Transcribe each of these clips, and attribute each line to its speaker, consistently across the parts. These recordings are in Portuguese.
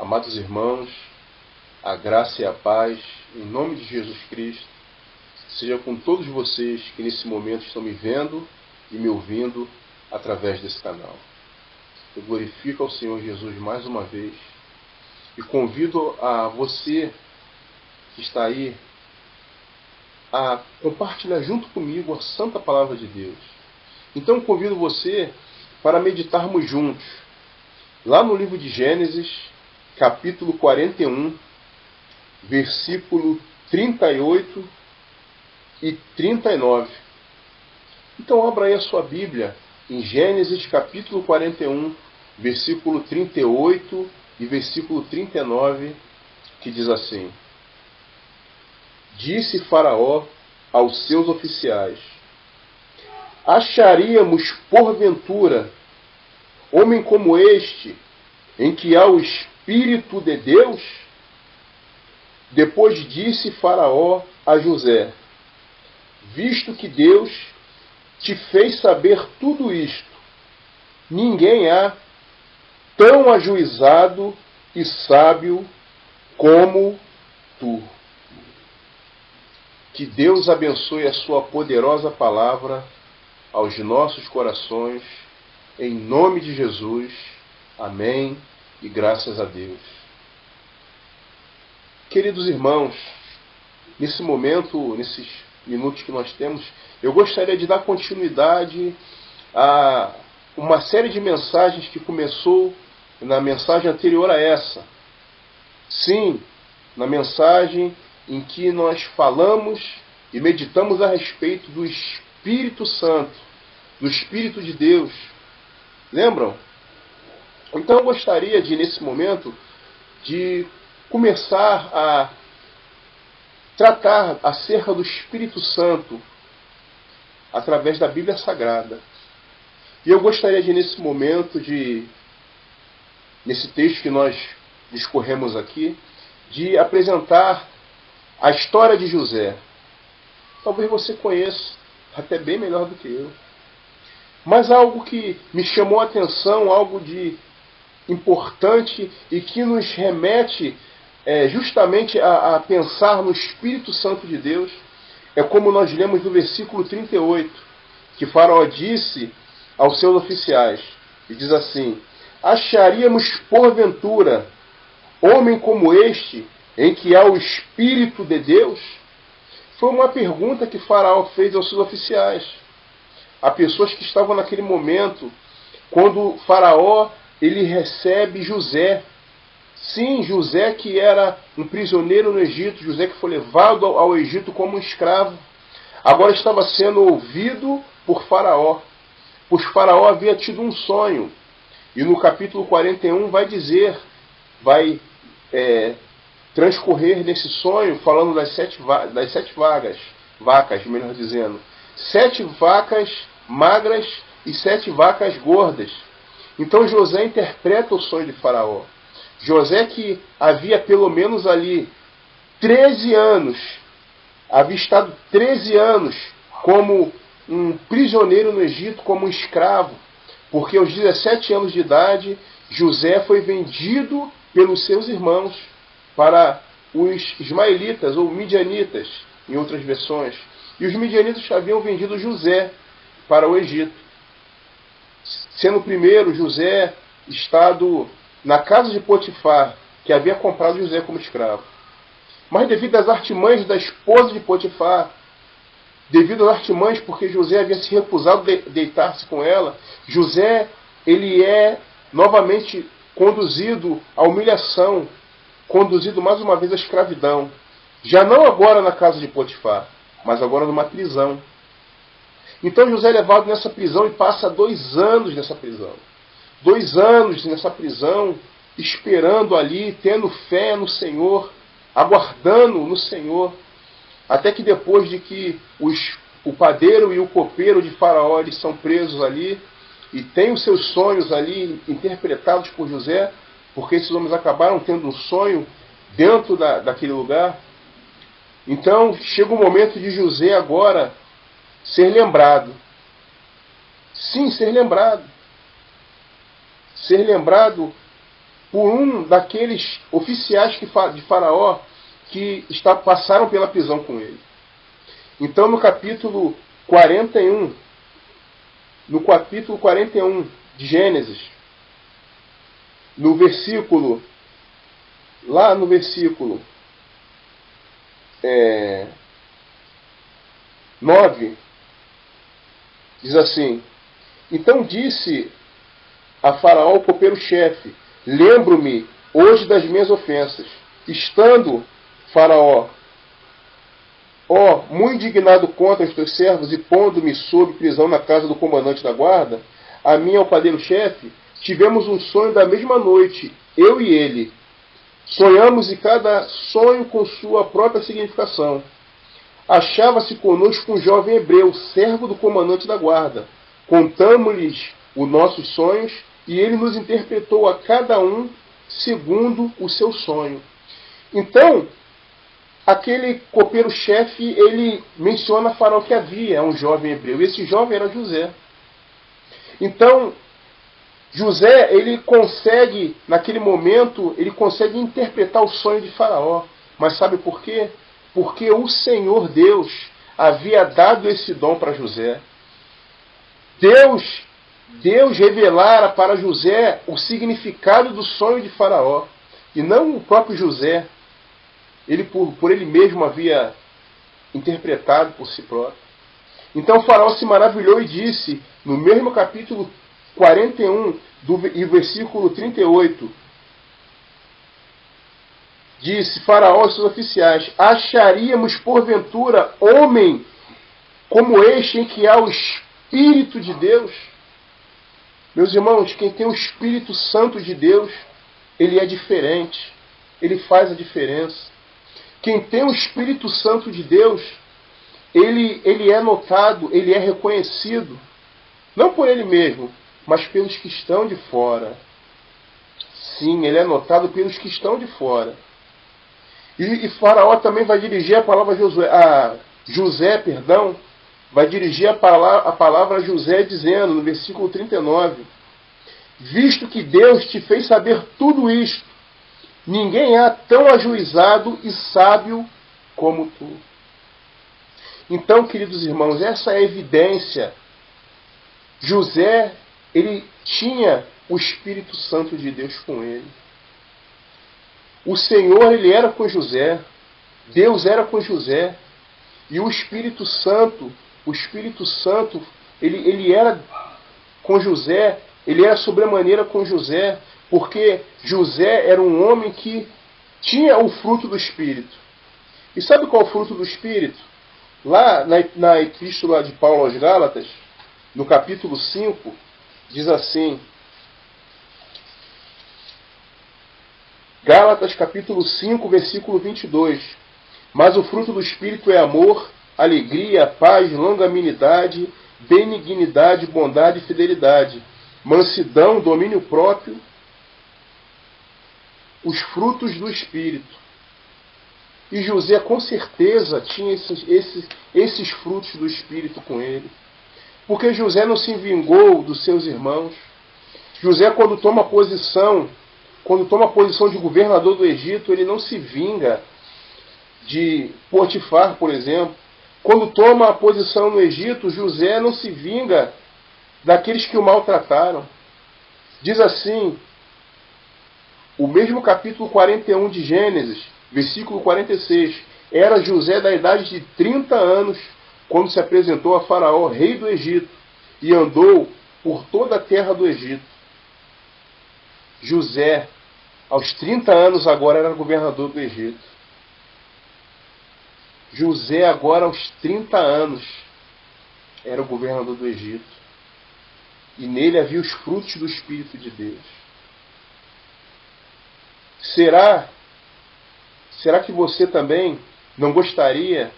Speaker 1: Amados irmãos, a graça e a paz, em nome de Jesus Cristo, seja com todos vocês que nesse momento estão me vendo e me ouvindo através desse canal. Eu glorifico ao Senhor Jesus mais uma vez e convido a você que está aí a compartilhar junto comigo a santa palavra de Deus. Então convido você para meditarmos juntos, lá no livro de Gênesis, capítulo 41, versículo 38 e 39. Então abra aí a sua Bíblia em Gênesis capítulo 41, versículo 38 e versículo 39, que diz assim: Disse Faraó aos seus oficiais: Acharíamos porventura homem como este, em que há o Espírito de Deus? Depois disse Faraó a José: Visto que Deus te fez saber tudo isto, ninguém há tão ajuizado e sábio como tu. Que Deus abençoe a sua poderosa palavra aos nossos corações, em nome de Jesus. Amém e graças a Deus. Queridos irmãos, nesse momento, nesses minutos que nós temos, eu gostaria de dar continuidade a uma série de mensagens que começou na mensagem anterior a essa. Sim, na mensagem em que nós falamos e meditamos a respeito do Espírito Santo, do Espírito de Deus. Lembram? Então eu gostaria de, nesse momento, de começar a tratar acerca do Espírito Santo através da Bíblia Sagrada. E eu gostaria de, nesse momento, nesse texto que nós discorremos aqui, de apresentar a história de José. Talvez você conheça até bem melhor do que eu. Mas algo que me chamou a atenção, algo de importante e que nos remete justamente a pensar no Espírito Santo de Deus, é como nós lemos no versículo 38, que Faraó disse aos seus oficiais, e diz assim: Acharíamos porventura homem como este, em que há o Espírito de Deus? Foi uma pergunta que Faraó fez aos seus oficiais, a pessoas que estavam naquele momento, quando Faraó ele recebe José. Sim, José que era um prisioneiro no Egito, José que foi levado ao Egito como um escravo, agora estava sendo ouvido por Faraó, pois Faraó havia tido um sonho, e no capítulo 41 vai transcorrer nesse sonho, falando das sete vacas, melhor dizendo, 7 vacas magras e 7 vacas gordas. Então José interpreta o sonho de Faraó. José, que havia pelo menos ali 13 anos, havia estado 13 anos como um prisioneiro no Egito, como um escravo, porque aos 17 anos de idade, José foi vendido pelos seus irmãos para os ismaelitas, ou midianitas, em outras versões. E os midianitas haviam vendido José para o Egito. Sendo primeiro José estado na casa de Potifar, que havia comprado José como escravo. Mas devido às artimanhas da esposa de Potifar, devido às artimanhas porque José havia se recusado a deitar-se com ela, José ele é novamente conduzido à humilhação, conduzido mais uma vez à escravidão. Já não agora na casa de Potifar, mas agora numa prisão. Então José é levado nessa prisão e passa 2 anos nessa prisão. 2 anos nessa prisão, esperando ali, tendo fé no Senhor, aguardando no Senhor, até que depois de que o padeiro e o copeiro de Faraó eles são presos ali, e têm os seus sonhos ali interpretados por José, porque esses homens acabaram tendo um sonho dentro daquele lugar. Então chega o momento de José agora ser lembrado. Sim, ser lembrado. Ser lembrado por um daqueles oficiais de Faraó que passaram pela prisão com ele. Então, no capítulo 41 de Gênesis, no versículo 9, diz assim: então disse a Faraó, o copeiro-chefe: lembro-me hoje das minhas ofensas. Estando Faraó, muito indignado contra os teus servos e pondo-me sob prisão na casa do comandante da guarda, a mim, ao padeiro-chefe, tivemos um sonho da mesma noite, eu e ele. Sonhamos, e cada sonho com sua própria significação. Achava-se conosco um jovem hebreu, servo do comandante da guarda. Contamos-lhes os nossos sonhos, e ele nos interpretou a cada um segundo o seu sonho. Então, aquele copeiro-chefe, ele menciona a Faraó que havia um jovem hebreu. Esse jovem era José. Então, José, ele consegue, naquele momento, ele consegue interpretar o sonho de Faraó. Mas sabe por quê? Porque o Senhor Deus havia dado esse dom para José. Deus revelara para José o significado do sonho de Faraó. E não o próprio José. Ele por ele mesmo havia interpretado por si próprio. Então o Faraó se maravilhou e disse, no mesmo capítulo 41, e versículo 38, disse Faraó aos seus oficiais: acharíamos porventura homem como este em que há o Espírito de Deus? Meus irmãos, quem tem o Espírito Santo de Deus, ele é diferente, ele faz a diferença. Quem tem o Espírito Santo de Deus, ele é notado, ele é reconhecido, não por ele mesmo, mas pelos que estão de fora. Sim, ele é notado pelos que estão de fora. E Faraó também vai dirigir a palavra a José, vai dirigir a palavra a José dizendo, no versículo 39, visto que Deus te fez saber tudo isto, ninguém há tão ajuizado e sábio como tu. Então, queridos irmãos, essa é a evidência. José, ele tinha o Espírito Santo de Deus com ele. O Senhor, ele era com José. Deus era com José. E o Espírito Santo, ele era com José, ele era sobremaneira com José, porque José era um homem que tinha o fruto do Espírito. E sabe qual é o fruto do Espírito? Lá na epístola de Paulo aos Gálatas, no capítulo 5, diz assim, Gálatas capítulo 5, versículo 22, mas o fruto do Espírito é amor, alegria, paz, longanimidade, benignidade, bondade e fidelidade, mansidão, domínio próprio, os frutos do Espírito. E José com certeza tinha esses frutos do Espírito com ele. Porque José não se vingou dos seus irmãos. José, quando toma posição de governador do Egito, ele não se vinga de Potifar, por exemplo. Quando toma a posição no Egito, José não se vinga daqueles que o maltrataram. Diz assim, o mesmo capítulo 41 de Gênesis, versículo 46, era José da idade de 30 anos, quando se apresentou a Faraó, rei do Egito, e andou por toda a terra do Egito. José, aos 30 anos agora, era governador do Egito. José agora, aos 30 anos, era o governador do Egito. E nele havia os frutos do Espírito de Deus. Será que você também não gostaria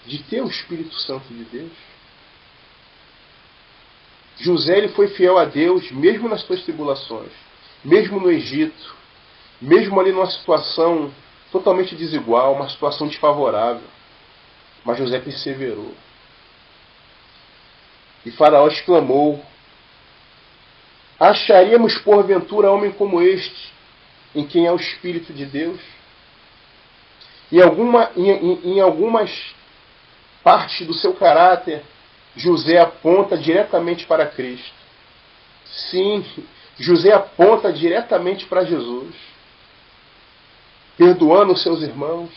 Speaker 1: de ter o Espírito Santo de Deus? José, ele foi fiel a Deus, mesmo nas suas tribulações, mesmo no Egito, mesmo ali numa situação totalmente desigual, uma situação desfavorável. Mas José perseverou. E Faraó exclamou: acharíamos porventura homem como este, em quem é o Espírito de Deus. Em algumas partes do seu caráter, José aponta diretamente para Cristo. Sim, José aponta diretamente para Jesus, perdoando os seus irmãos,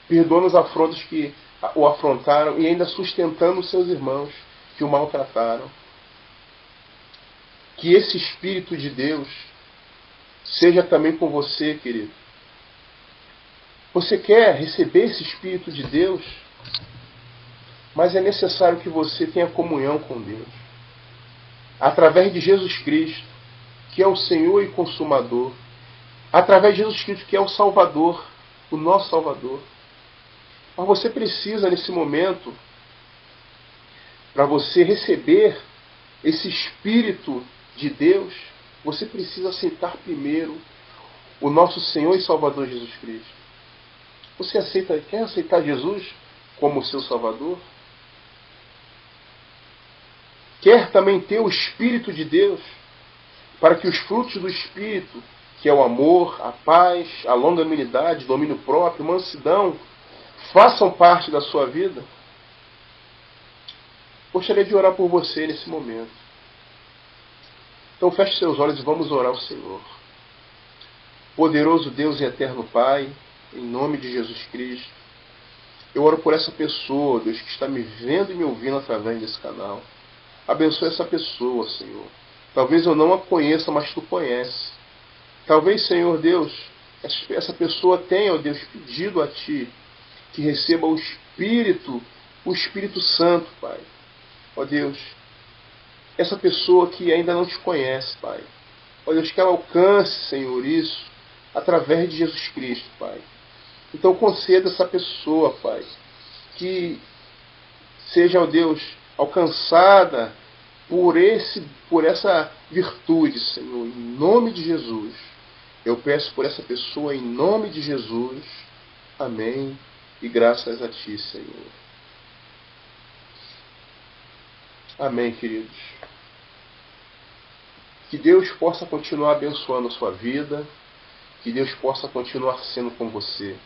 Speaker 1: perdoando os afrontos que o afrontaram e ainda sustentando os seus irmãos que o maltrataram. Que esse Espírito de Deus seja também com você, querido. Você quer receber esse Espírito de Deus? Mas é necessário que você tenha comunhão com Deus. Através de Jesus Cristo, que é o Senhor e Consumador. Através de Jesus Cristo, que é o Salvador, o nosso Salvador. Mas você precisa, nesse momento, para você receber esse Espírito de Deus, você precisa aceitar primeiro o nosso Senhor e Salvador Jesus Cristo. Você quer aceitar Jesus como seu Salvador? Quer também ter o Espírito de Deus, para que os frutos do Espírito, que é o amor, a paz, a longanimidade, domínio próprio, mansidão, façam parte da sua vida? Gostaria de orar por você nesse momento. Então feche seus olhos e vamos orar ao Senhor. Poderoso Deus e eterno Pai, em nome de Jesus Cristo, eu oro por essa pessoa, Deus, que está me vendo e me ouvindo através desse canal. Abençoe essa pessoa, Senhor. Talvez eu não a conheça, mas Tu conheces. Talvez, Senhor Deus, essa pessoa tenha, ó Deus, pedido a Ti que receba o Espírito Santo, Pai. Ó Deus, essa pessoa que ainda não Te conhece, Pai. Ó Deus, que ela alcance, Senhor, isso através de Jesus Cristo, Pai. Então conceda essa pessoa, Pai, que seja, ó Deus, alcançada por essa virtude, Senhor, em nome de Jesus. Eu peço por essa pessoa em nome de Jesus. Amém. E graças a Ti, Senhor. Amém, queridos. Que Deus possa continuar abençoando a sua vida. Que Deus possa continuar sendo com você.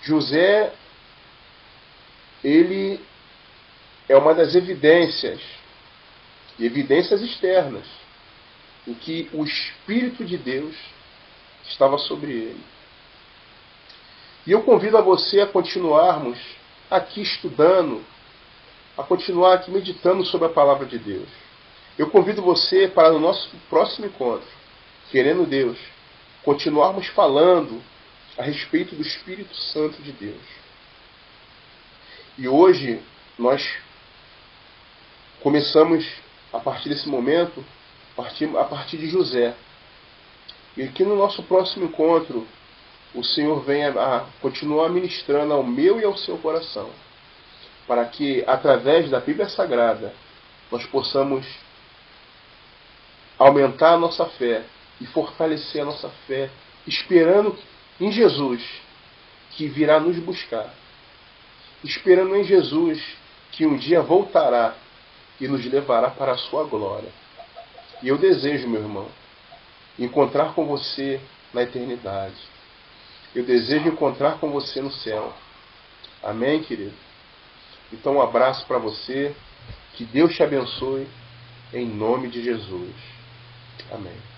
Speaker 1: José, ele é uma das evidências externas, em que o Espírito de Deus estava sobre ele. E eu convido a você a continuarmos aqui estudando, a continuar aqui meditando sobre a palavra de Deus. Eu convido você para no nosso próximo encontro, querendo Deus, continuarmos falando a respeito do Espírito Santo de Deus. E hoje nós começamos, a partir desse momento, a partir de José. E que no nosso próximo encontro, o Senhor venha a continuar ministrando ao meu e ao seu coração, para que, através da Bíblia Sagrada, nós possamos aumentar a nossa fé e fortalecer a nossa fé, esperando em Jesus, que virá nos buscar. Esperando em Jesus, que um dia voltará e nos levará para a sua glória. E eu desejo, meu irmão, encontrar com você na eternidade. Eu desejo encontrar com você no céu. Amém, querido? Então um abraço para você. Que Deus te abençoe. Em nome de Jesus. Amém.